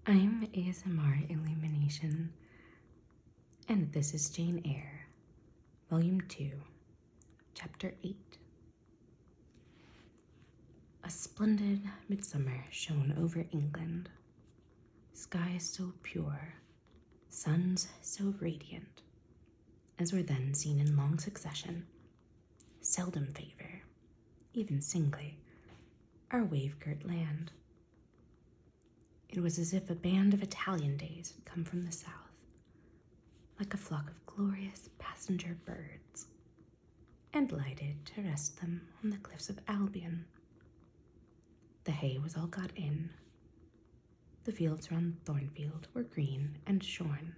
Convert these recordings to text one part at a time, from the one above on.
I'm ASMR Illumination, and this is Jane Eyre, Volume 2, Chapter 8. A splendid midsummer shone over England. Skies so pure, suns so radiant, as were then seen in long succession, seldom favor, even singly, our wave-girt land. It was as if a band of Italian days had come from the south, like a flock of glorious passenger birds, and lighted to rest them on the cliffs of Albion. The hay was all got in. The fields round Thornfield were green and shorn,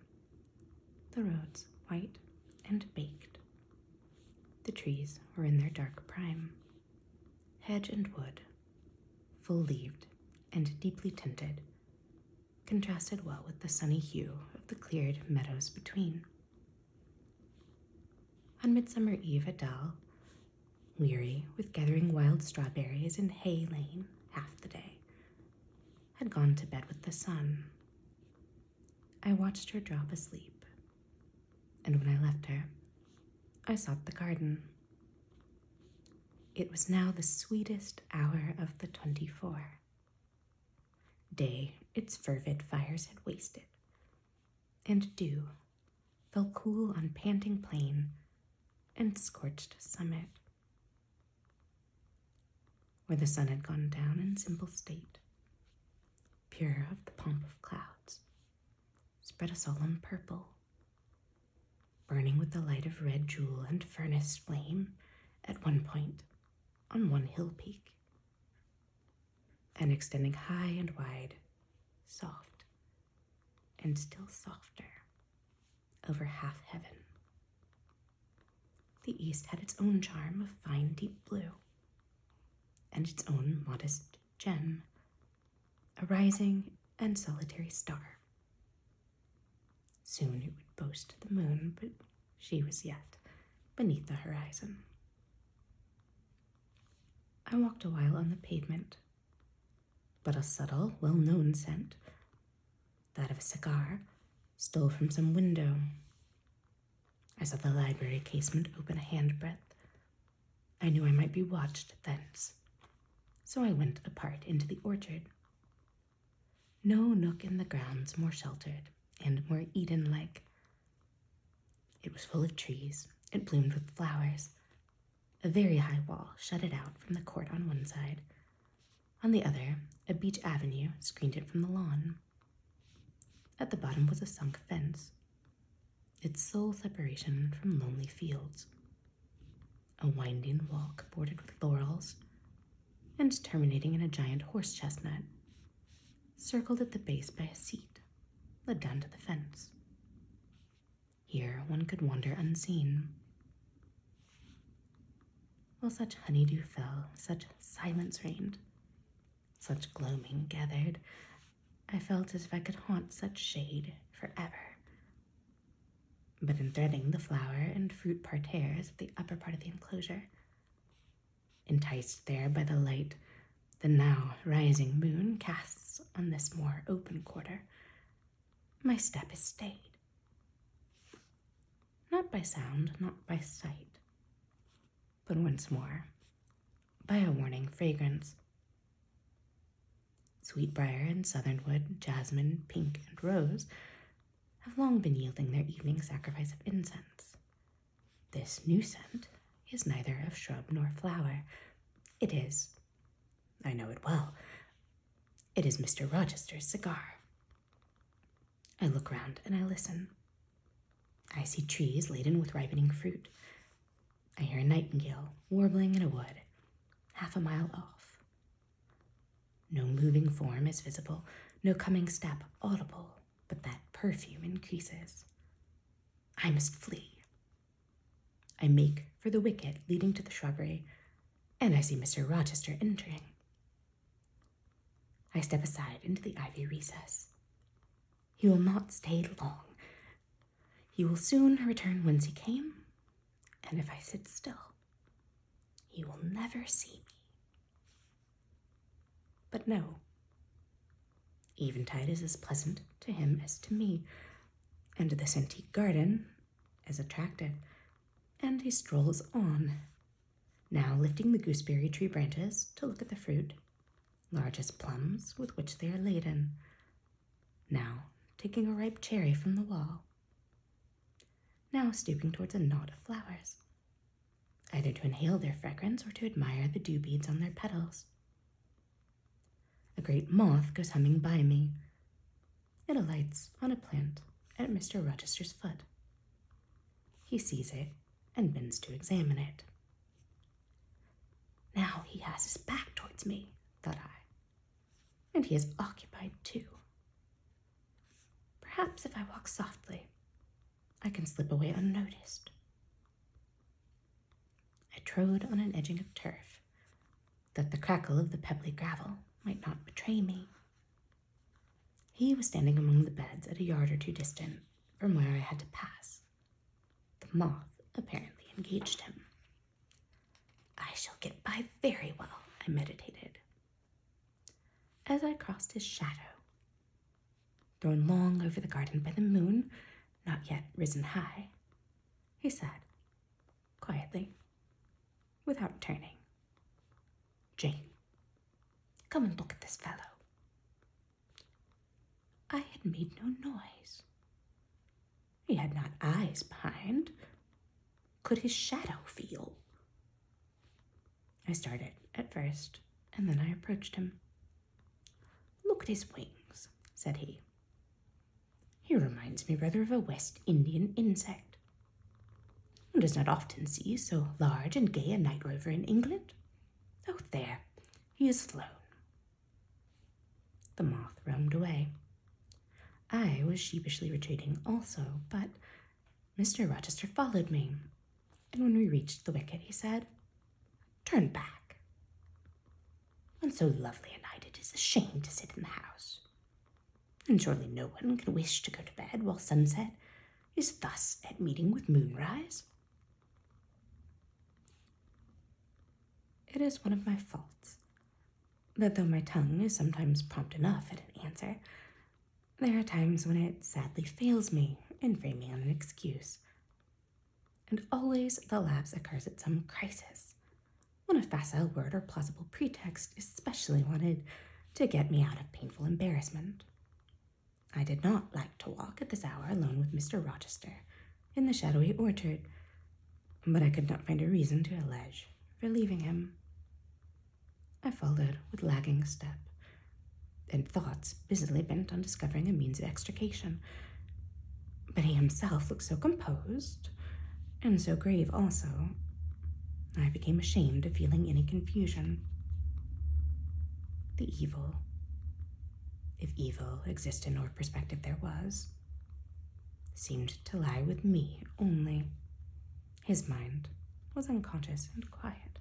the roads white and baked. The trees were in their dark prime. Hedge and wood, full-leaved and deeply tinted, contrasted well with the sunny hue of the cleared meadows between. On Midsummer Eve Adele, weary with gathering wild strawberries in Hay Lane half the day, had gone to bed with the sun. I watched her drop asleep, and when I left her, I sought the garden. It was now the sweetest hour of the 24. Day its fervid fires had wasted, and dew fell cool on panting plain and scorched summit. Where the sun had gone down in simple state, pure of the pomp of clouds, spread a solemn purple, burning with the light of red jewel and furnace flame at one point on one hill peak, and extending high and wide, soft and still softer, over half heaven. The east had its own charm of fine deep blue, and its own modest gem, a rising and solitary star. Soon it would boast the moon, but she was yet beneath the horizon. I walked a while on the pavement, but a subtle, well-known scent, that of a cigar, stole from some window. I saw the library casement open a handbreadth. I knew I might be watched thence, so I went apart into the orchard. No nook in the grounds more sheltered and more Eden-like. It was full of trees, it bloomed with flowers. A very high wall shut it out from the court on one side. On the other, a beech avenue screened it from the lawn. At the bottom was a sunk fence, its sole separation from lonely fields. A winding walk bordered with laurels, and terminating in a giant horse chestnut, circled at the base by a seat, led down to the fence. Here one could wander unseen. While such honeydew fell, such silence reigned, such gloaming gathered, I felt as if I could haunt such shade forever. But in threading the flower and fruit parterres of the upper part of the enclosure, enticed there by the light the now rising moon casts on this more open quarter, my step is stayed. Not by sound, not by sight, but once more by a warning fragrance. Sweetbriar and southernwood, jasmine, pink, and rose have long been yielding their evening sacrifice of incense. This new scent is neither of shrub nor flower. It is, I know it well, it is Mr. Rochester's cigar. I look round and I listen. I see trees laden with ripening fruit. I hear a nightingale warbling in a wood, half a mile off. No moving form is visible, no coming step audible, but that perfume increases. I must flee. I make for the wicket leading to the shrubbery, and I see Mr. Rochester entering. I step aside into the ivy recess. He will not stay long. He will soon return whence he came, and if I sit still, he will never see me. But no, Eventide is as pleasant to him as to me, and this antique garden as attractive, and he strolls on, now lifting the gooseberry tree branches to look at the fruit, large as plums with which they are laden, now taking a ripe cherry from the wall, now stooping towards a knot of flowers, either to inhale their fragrance or to admire the dew beads on their petals. A great moth goes humming by me. It alights on a plant at Mr. Rochester's foot. He sees it and bends to examine it. Now he has his back towards me, thought I, and he is occupied too. Perhaps if I walk softly, I can slip away unnoticed. I trod on an edging of turf, that the crackle of the pebbly gravel might not betray me. He was standing among the beds at a yard or two distant from where I had to pass. The moth apparently engaged him. I shall get by very well, I meditated, as I crossed his shadow. Thrown long over the garden by the moon, not yet risen high, he said, quietly, without turning, "Jane, come and look at this fellow." I had made no noise. He had not eyes behind. Could his shadow feel? I started at first, and then I approached him. "Look at his wings," said he. "He reminds me rather of a West Indian insect. One does not often see so large and gay a night rover in England. Oh, there, he is flown." The moth roamed away. I was sheepishly retreating also, but Mr. Rochester followed me, and when we reached the wicket, he said, "Turn back. On so lovely a night, it is a shame to sit in the house. And surely no one can wish to go to bed while sunset is thus at meeting with moonrise." It is one of my faults, that though my tongue is sometimes prompt enough at an answer, there are times when it sadly fails me in framing an excuse. And always the lapse occurs at some crisis, when a facile word or plausible pretext is specially wanted to get me out of painful embarrassment. I did not like to walk at this hour alone with Mr. Rochester in the shadowy orchard, but I could not find a reason to allege for leaving him. I followed with lagging step, and thoughts busily bent on discovering a means of extrication. But he himself looked so composed, and so grave also, I became ashamed of feeling any confusion. The evil, if evil exist in or perspective there was, seemed to lie with me only. His mind was unconscious and quiet.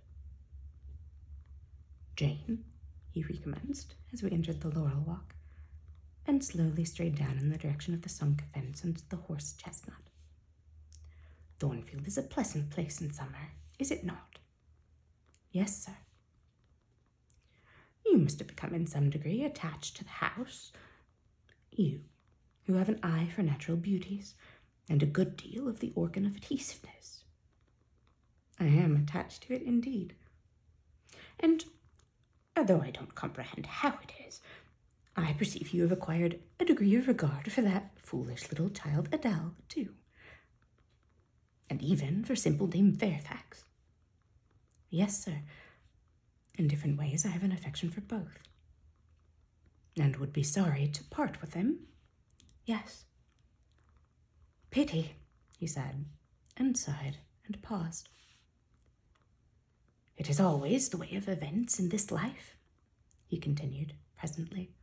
"Jane," he recommenced as we entered the laurel walk, and slowly strayed down in the direction of the sunk fence and the horse chestnut. "Thornfield is a pleasant place in summer, is it not?" "Yes, sir." "You must have become in some degree attached to the house. You, who have an eye for natural beauties, and a good deal of the organ of adhesiveness." "I am attached to it indeed. And, though I don't comprehend how it is, I perceive you have acquired a degree of regard for that foolish little child Adele, too. And even for simple Dame Fairfax." "Yes, sir. In different ways I have an affection for both." "And would be sorry to part with them?" "Yes." "Pity," he said, and sighed and paused. "It is always the way of events in this life," he continued presently.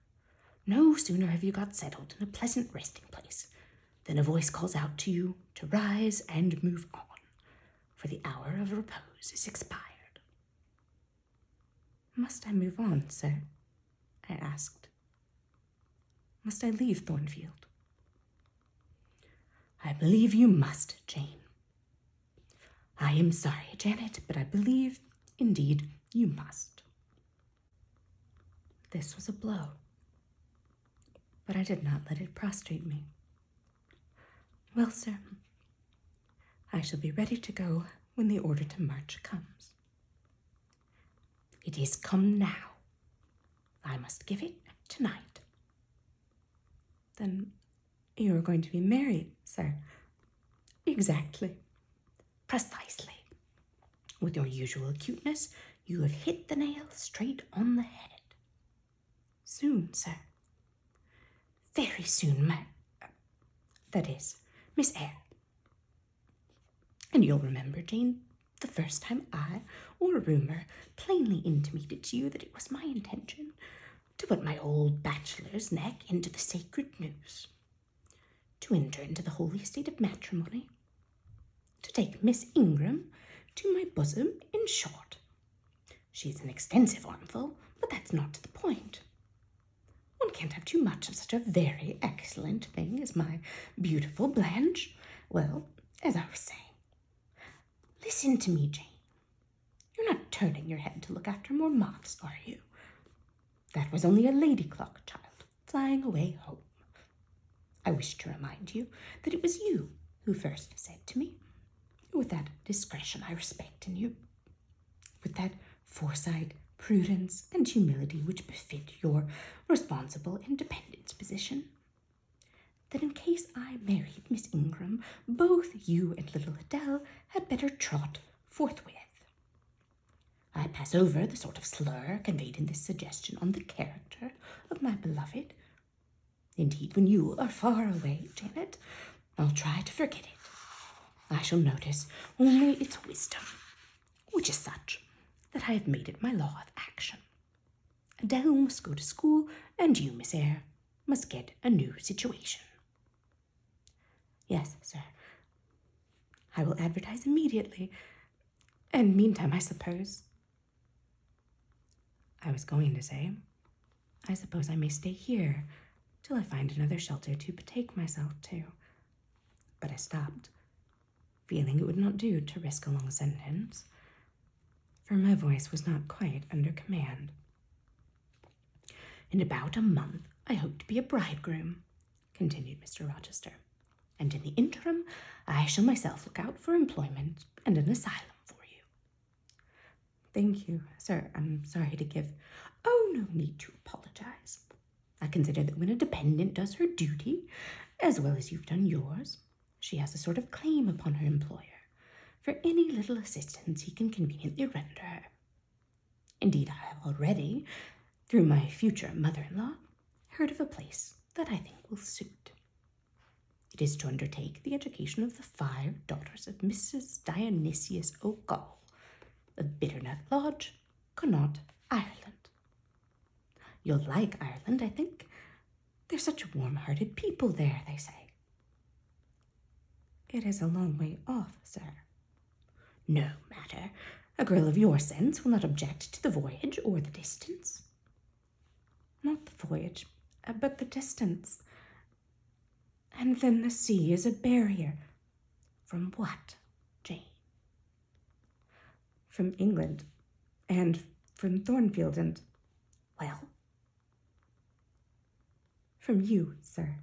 "No sooner have you got settled in a pleasant resting place than a voice calls out to you to rise and move on, for the hour of repose is expired." "Must I move on, sir?" I asked. "Must I leave Thornfield?" "I believe you must, Jane. I am sorry, Janet, but I believe, indeed, you must." This was a blow. but I did not let it prostrate me. Well, sir, I shall be ready to go when the order to march comes. It is come now. I must give it tonight. Then you are going to be married, sir? Exactly. Precisely. With your usual acuteness, you have hit the nail straight on the head. Soon, sir. Very soon, that is, Miss Eyre. And you'll remember, Jane, the first time I, or rumour, plainly intimated to you that it was my intention to put my old bachelor's neck into the sacred noose, to enter into the holy state of matrimony, to take Miss Ingram to my bosom, in short. She's an extensive armful, but that's not to the point. One can't have too much of such a very excellent thing as my beautiful Blanche. Well, as I was saying, listen to me, Jane. You're not turning your head to look after more moths, are you? That was only a lady clock, child, flying away home. I wish to remind you that it was you who first said to me, with that discretion I respect in you, with that foresight, prudence, and humility which befit your responsible independence position, that in case I married Miss Ingram, both you and little Adele had better trot forthwith. I pass over the sort of slur conveyed in this suggestion on the character of my beloved. Indeed, when you are far away, Janet, I'll try to forget it. I shall notice only its wisdom, which is such that I have made it my law of action. Adele must go to school, and you, Miss Eyre, must get a new situation. Yes, sir. I will advertise immediately, and meantime, I suppose... I was going to say, I suppose I may stay here till I find another shelter to betake myself to. But I stopped, feeling it would not do to risk a long sentence, for my voice was not quite under command. In about a month, I hope to be a bridegroom, continued Mr. Rochester, and in the interim, I shall myself look out for employment and an asylum for you. Thank you, sir. I'm sorry to give... Oh, no need to apologize. I consider that when a dependent does her duty, as well as you've done yours, she has a sort of claim upon her employer for any little assistance he can conveniently render her. Indeed, I have already, through my future mother-in-law, heard of a place that I think will suit. It is to undertake the education of the 5 daughters of Mrs. Dionysius O'Gall, of Bitternut Lodge, Connaught, Ireland. You'll like Ireland, I think. They're such warm-hearted people there, they say. It is a long way off, sir. No matter. A girl of your sense will not object to the voyage or the distance. Not the voyage, but the distance. And then the sea is a barrier. From what, Jane? From England, and from Thornfield, and, well, from you, sir.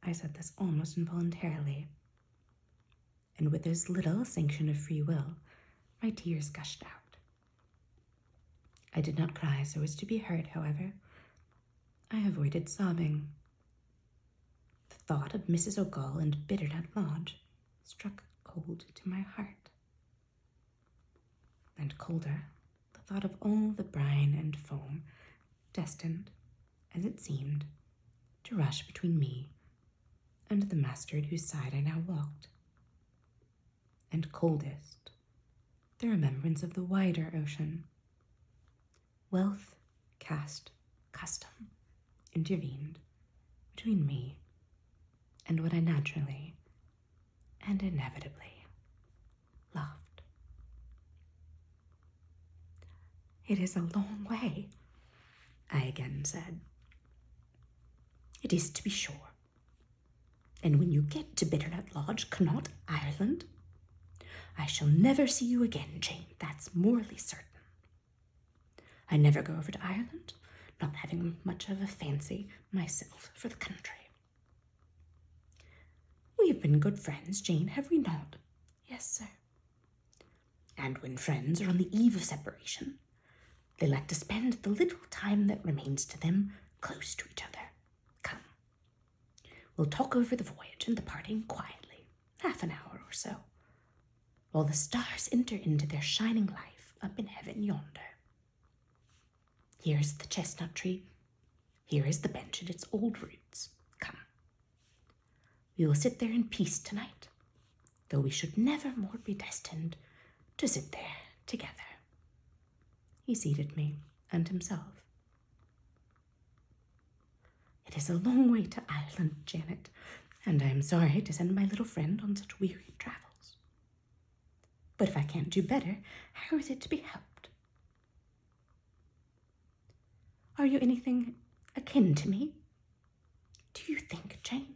I said this almost involuntarily, and with as little sanction of free will, my tears gushed out. I did not cry so as to be heard, however. I avoided sobbing. The thought of Mrs. O'Gall and Bitternut Lodge struck cold to my heart. And colder, the thought of all the brine and foam, destined, as it seemed, to rush between me and the master at whose side I now walked. And coldest, the remembrance of the wider ocean. Wealth, caste, custom intervened between me and what I naturally and inevitably loved. It is a long way, I again said. It is, to be sure. And when you get to Bitternut Lodge, Connaught, Ireland, I shall never see you again, Jane. That's morally certain. I never go over to Ireland, not having much of a fancy myself for the country. We have been good friends, Jane, have we not? Yes, sir. And when friends are on the eve of separation, they like to spend the little time that remains to them close to each other. Come. We'll talk over the voyage and the parting quietly, half an hour or so, while the stars enter into their shining life up in heaven yonder. Here is the chestnut tree. Here is the bench at its old roots. Come. We will sit there in peace tonight, though we should never more be destined to sit there together. He seated me and himself. It is a long way to Ireland, Janet, and I am sorry to send my little friend on such weary travels. But if I can't do better, how is it to be helped? Are you anything akin to me? Do you think, Jane?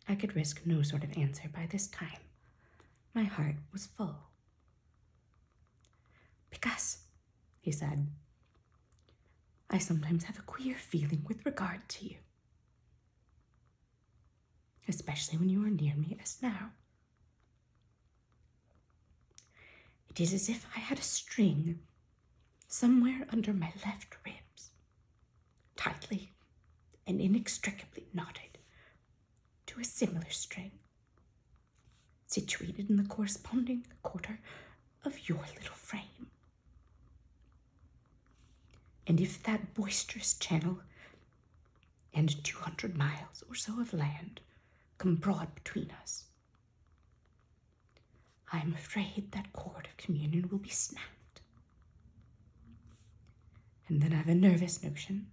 I could risk no sort of answer by this time. My heart was full. Because, he said, I sometimes have a queer feeling with regard to you, especially when you are near me as now. It is as if I had a string somewhere under my left ribs, tightly and inextricably knotted to a similar string, situated in the corresponding quarter of your little frame. And if that boisterous channel and 200 miles or so of land come broad between us, I am afraid that cord of communion will be snapped. And then I've a nervous notion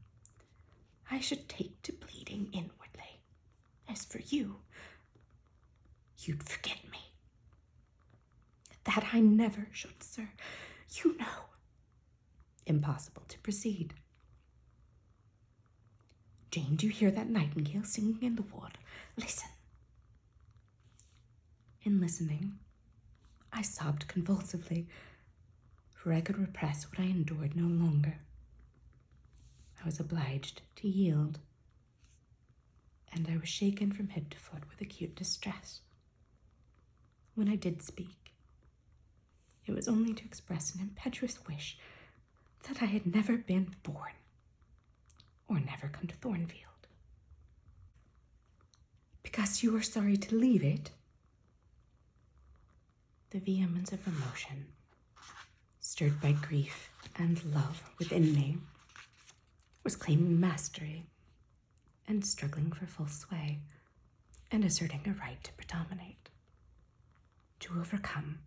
I should take to bleeding inwardly. As for you, you'd forget me. That I never should, sir. You know. Impossible to proceed. Jane, do you hear that nightingale singing in the wood? Listen. In listening, I sobbed convulsively, for I could repress what I endured no longer. I was obliged to yield, and I was shaken from head to foot with acute distress. When I did speak, it was only to express an impetuous wish that I had never been born, or never come to Thornfield. Because you are sorry to leave it? The vehemence of emotion, stirred by grief and love within me, was claiming mastery and struggling for full sway and asserting a right to predominate, to overcome,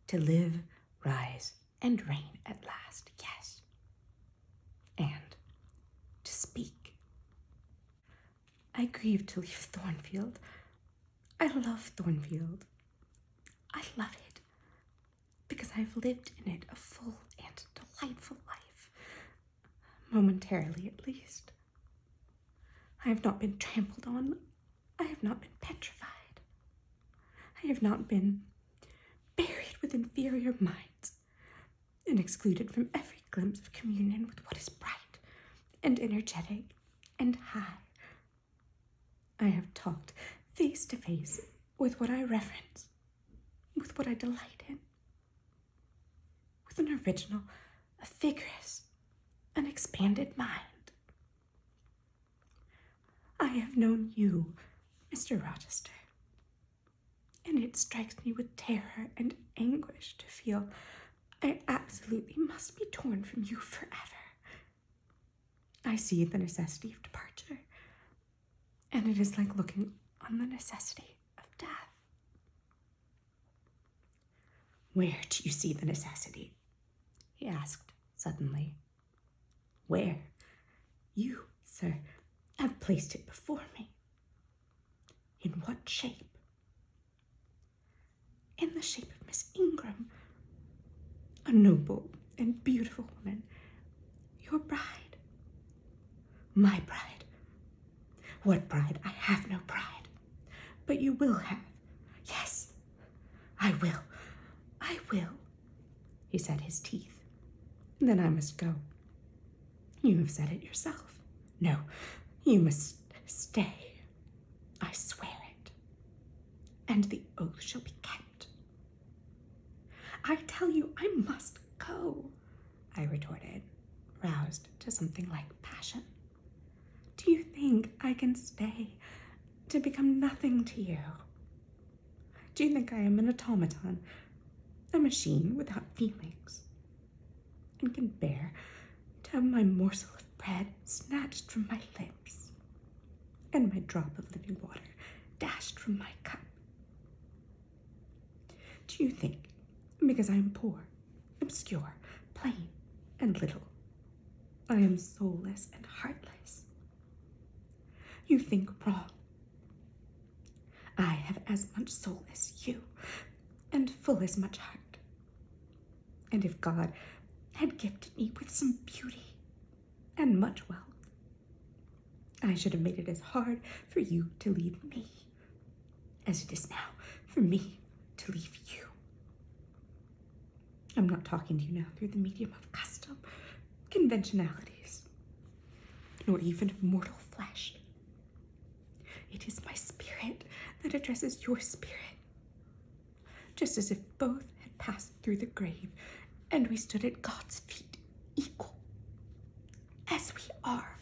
to live, rise, and reign at last, yes, and to speak. I grieve to leave Thornfield. I love Thornfield. I love it because I've lived in it a full and delightful life, momentarily at least. I have not been trampled on. I have not been petrified. I have not been buried with inferior minds and excluded from every glimpse of communion with what is bright and energetic and high. I have talked face to face with what I reverence, with what I delight in, with an original, a vigorous, an expanded mind. I have known you, Mr. Rochester, and it strikes me with terror and anguish to feel I absolutely must be torn from you forever. I see the necessity of departure, and it is like looking on the necessity of death. Where do you see the necessity? He asked suddenly. Where? You, sir, have placed it before me. In what shape? In the shape of Miss Ingram, a noble and beautiful woman, your bride. My bride. What bride? I have no bride. But you will have. Yes, I will. I will. He set his teeth. Then I must go. You have said it yourself. No, you must stay. I swear it. And the oath shall be kept. I tell you, I must go, I retorted, roused to something like passion. Do you think I can stay to become nothing to you? Do you think I am an automaton, a machine without feelings, and can bear to have my morsel of bread snatched from my lips, and my drop of living water dashed from my cup? Do you think, because I am poor, obscure, plain, and little, I am soulless and heartless? You think wrong. I have as much soul as you, and full as much heart. And if God had gifted me with some beauty and much wealth, I should have made it as hard for you to leave me as it is now for me to leave you. I'm not talking to you now through the medium of custom, conventionalities, nor even of mortal flesh. It is my spirit that addresses your spirit, just as if both had passed through the grave and we stood at God's feet equal, as we are.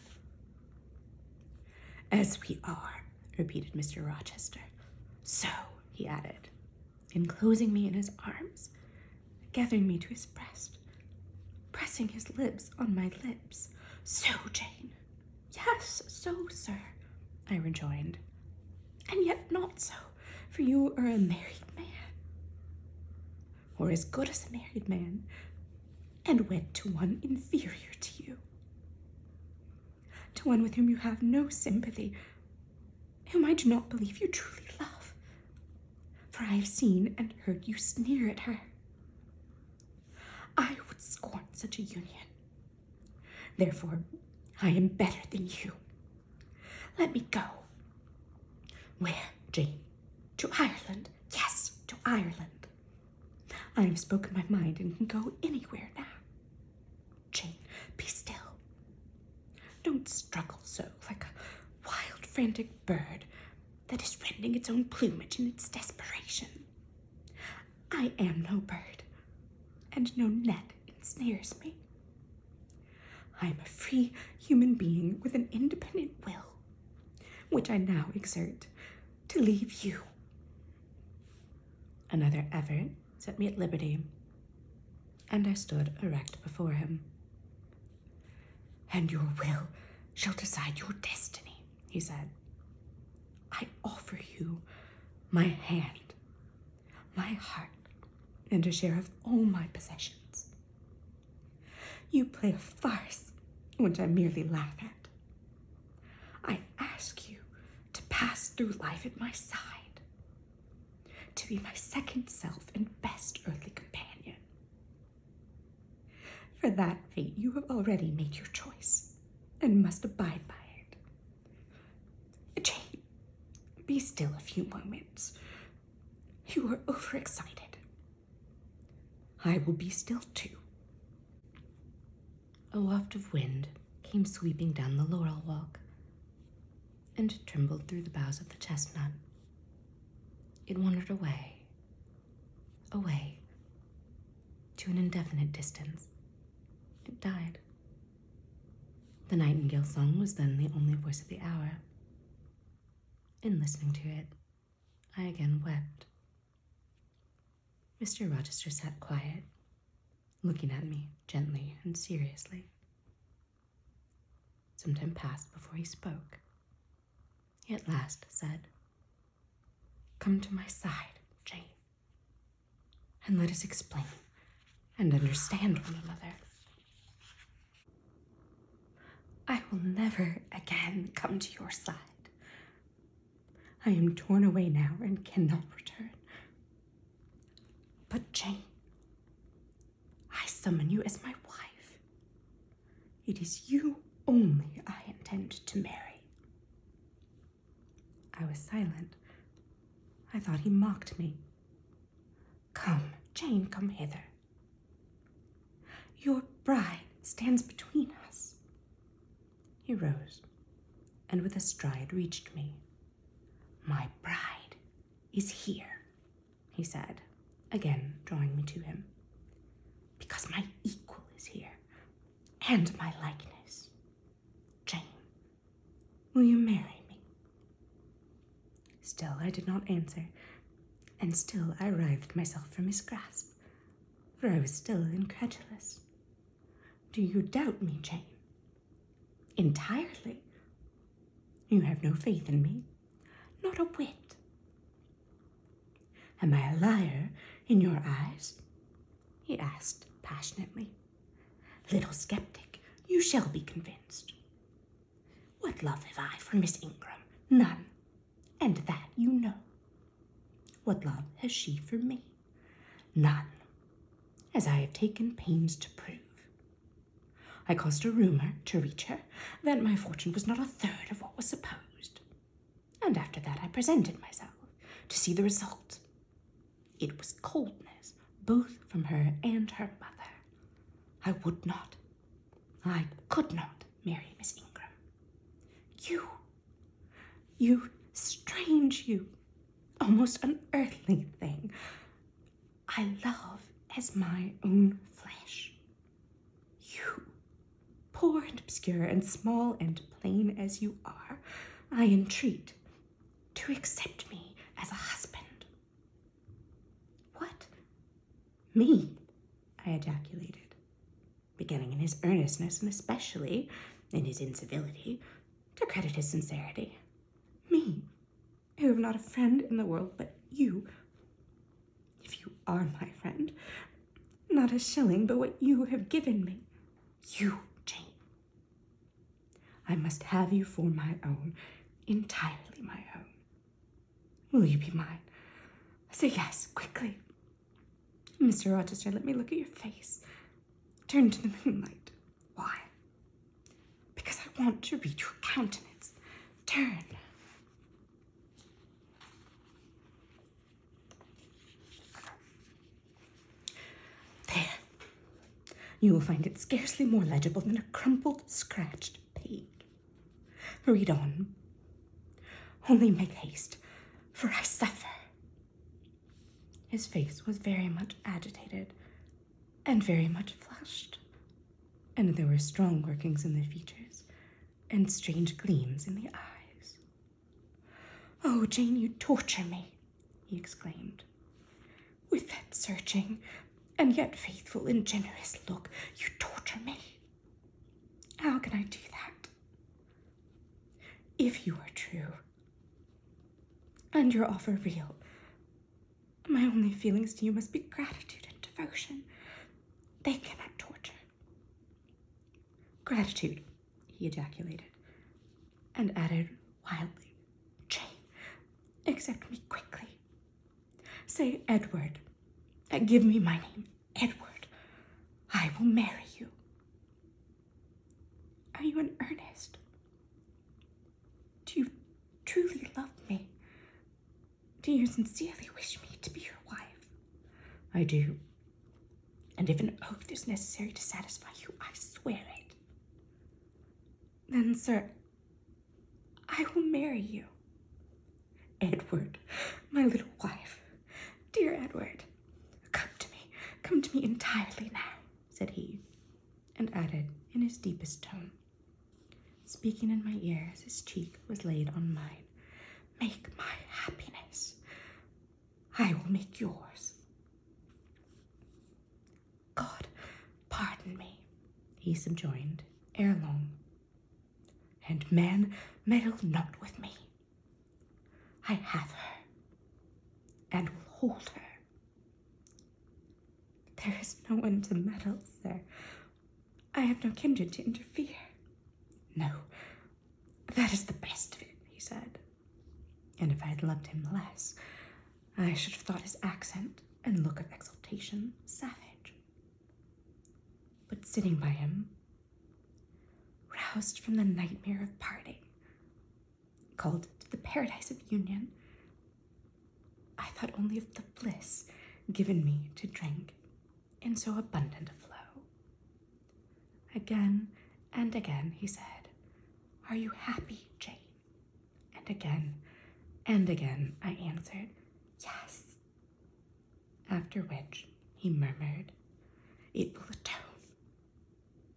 As we are, repeated Mr. Rochester. So, he added, enclosing me in his arms, gathering me to his breast, pressing his lips on my lips. So, Jane. Yes, so, sir, I rejoined. And yet not so, for you are a married man, or as good as a married man, and wed to one inferior to you, to one with whom you have no sympathy, whom I do not believe you truly love, for I have seen and heard you sneer at her. I would scorn such a union. Therefore, I am better than you. Let me go. Where, Jane? To Ireland. Yes, to Ireland. I have spoken my mind and can go anywhere now. Jane, be still. Don't struggle so like a wild, frantic bird that is rending its own plumage in its desperation. I am no bird, and no net ensnares me. I am a free human being with an independent will, which I now exert to leave you. Another effort set me at liberty, and I stood erect before him. And your will shall decide your destiny, he said. I offer you my hand, my heart, and a share of all my possessions. You play a farce, which I merely laugh at. I ask you to pass through life at my side, to be my second self and best earthly companion. For that fate you have already made your choice, and must abide by it. Jane, be still a few moments. You are overexcited. I will be still too. A waft of wind came sweeping down the laurel walk, and trembled through the boughs of the chestnut. It wandered away, away, to an indefinite distance. It died. The nightingale song was then the only voice of the hour. In listening to it, I again wept. Mr. Rochester sat quiet, looking at me gently and seriously. Some time passed before he spoke. He at last said, "Come to my side, Jane, and let us explain and understand one another. I will never again come to your side. I am torn away now and cannot return. But Jane, I summon you as my wife. It is you only I intend to marry." I was silent. I thought he mocked me. "Come, Jane, come hither. Your bride stands between us. He rose, and with a stride reached me. "My bride is here," he said, again drawing me to him. "Because my equal is here, and my likeness. Jane, will you marry me?" Still I did not answer, and still I writhed myself from his grasp, for I was still incredulous. "Do you doubt me, Jane?" "Entirely." "You have no faith in me?" "Not a whit." "Am I a liar in your eyes?" he asked passionately. "Little skeptic, you shall be convinced. What love have I for Miss Ingram? None, and that you know. What love has she for me? None, as I have taken pains to prove. I caused a rumor to reach her that my fortune was not a third of what was supposed, and after that I presented myself to see the result. It was coldness, both from her and her mother. I would not, I could not marry Miss Ingram. You strange, you almost unearthly thing, I love as my own flesh. You, poor and obscure and small and plain as you are, I entreat to accept me as a husband." "What? Me?" I ejaculated, beginning in his earnestness and especially in his incivility to credit his sincerity. "Me, who have not a friend in the world but you, if you are my friend, not a shilling but what you have given me. You, Jane. I must have you for my own, entirely my own. Will you be mine? Say yes, quickly. Mr. Rochester, let me look at your face. Turn to the moonlight. Why? Because I want to read your countenance. Turn." There. You will find it scarcely more legible than a crumpled, scratched page. Read on. Only make haste, for I suffer. His face was very much agitated and very much flushed, and there were strong workings in the features and strange gleams in the eyes. "Oh, Jane, you torture me," he exclaimed. "With that searching and yet faithful and generous look, you torture me. How can I do that? If you are true, and your offer real, my only feelings to you must be gratitude and devotion. They cannot torture." "Gratitude," he ejaculated, and added wildly, "Jane, accept me quickly. Say Edward. Give me my name, Edward. I will marry you." "Are you in earnest? Do you truly love me? Do you sincerely wish me to be your wife?" "I do. And if an oath is necessary to satisfy you, I swear it." "Then, sir, I will marry you." "Edward, my little wife, dear Edward, come to me entirely now," said he, and added in his deepest tone, speaking in my ear as his cheek was laid on mine, "Make my happiness. I will make yours." "God pardon me," he subjoined ere long, "and man meddle not with me. I have her, and will hold her." "There is no one to meddle, sir. I have no kindred to interfere." "No, that is the best of it," he said. And if I had loved him less, I should have thought his accent and look of exultation savage. But sitting by him, roused from the nightmare of parting, called to the paradise of union, I thought only of the bliss given me to drink in so abundant a flow. Again and again he said, Are you happy, Jane? And again I answered, yes. After which he murmured, It will atone.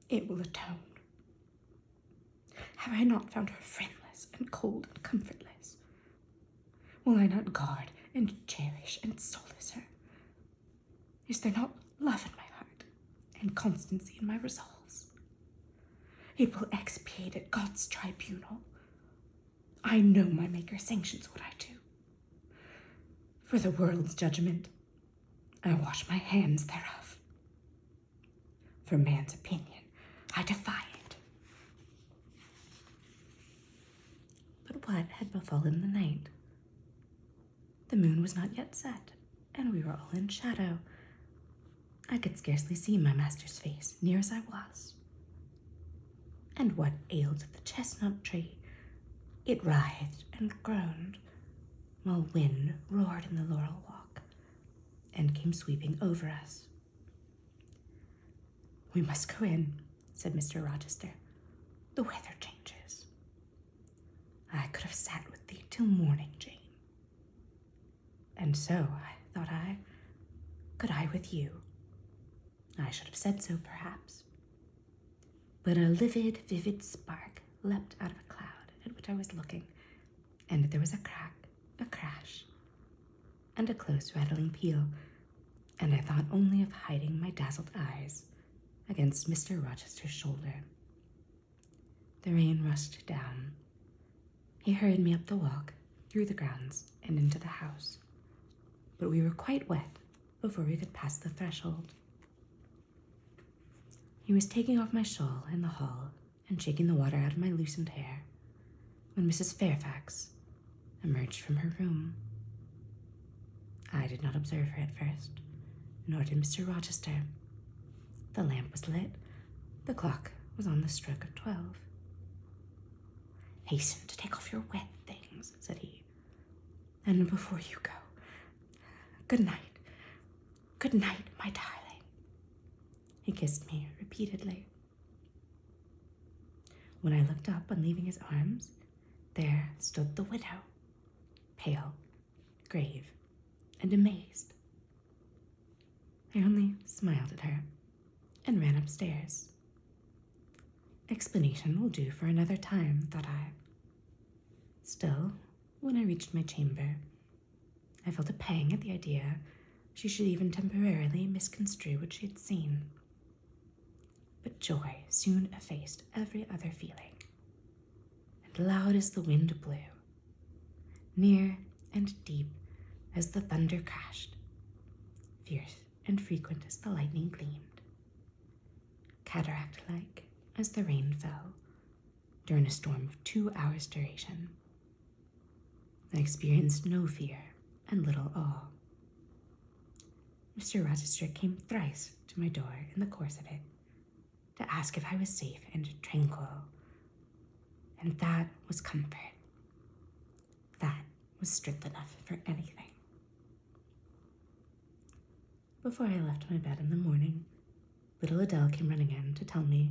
It will atone. Have I not found her friendless and cold and comfortless? Will I not guard and cherish and solace her? Is there not love in my heart and constancy in my resolves? It will expiate at God's tribunal. I know my Maker sanctions what I do. For the world's judgment, I wash my hands thereof. For man's opinion, I defy it. But what had befallen the night? The moon was not yet set, and we were all in shadow. I could scarcely see my master's face, near as I was. And what ailed the chestnut tree? It writhed and groaned, while wind roared in the laurel walk, and came sweeping over us. We must go in, said Mr. Rochester. The weather changes. I could have sat with thee till morning, Jane. And so, thought I, could I with you. I should have said so, perhaps. But a livid, vivid spark leapt out of a cloud at which I was looking, and there was a crack, a crash, and a close rattling peal, and I thought only of hiding my dazzled eyes against Mr. Rochester's shoulder. The rain rushed down. He hurried me up the walk, through the grounds, and into the house, but we were quite wet before we could pass the threshold. He was taking off my shawl in the hall and shaking the water out of my loosened hair when Mrs. Fairfax emerged from her room. I did not observe her at first, nor did Mr. Rochester. The lamp was lit. The clock was on the stroke of 12. Hasten to take off your wet things, said he, and before you go, good night, my darling. He kissed me repeatedly. When I looked up on leaving his arms, there stood the widow, pale, grave, and amazed. I only smiled at her and ran upstairs. Explanation will do for another time, thought I. Still, when I reached my chamber, I felt a pang at the idea she should even temporarily misconstrue what she had seen. But joy soon effaced every other feeling, and loud as the wind blew, near and deep as the thunder crashed, fierce and frequent as the lightning gleamed, cataract-like as the rain fell during a storm of 2 hours' duration, I experienced no fear and little awe. Mr. Rochester came thrice to my door in the course of it, to ask if I was safe and tranquil, and that was comfort. That was strength enough for anything. Before I left my bed in the morning, little Adele came running in to tell me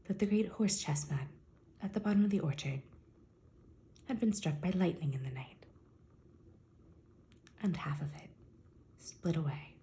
that the great horse chestnut at the bottom of the orchard had been struck by lightning in the night, and half of it split away.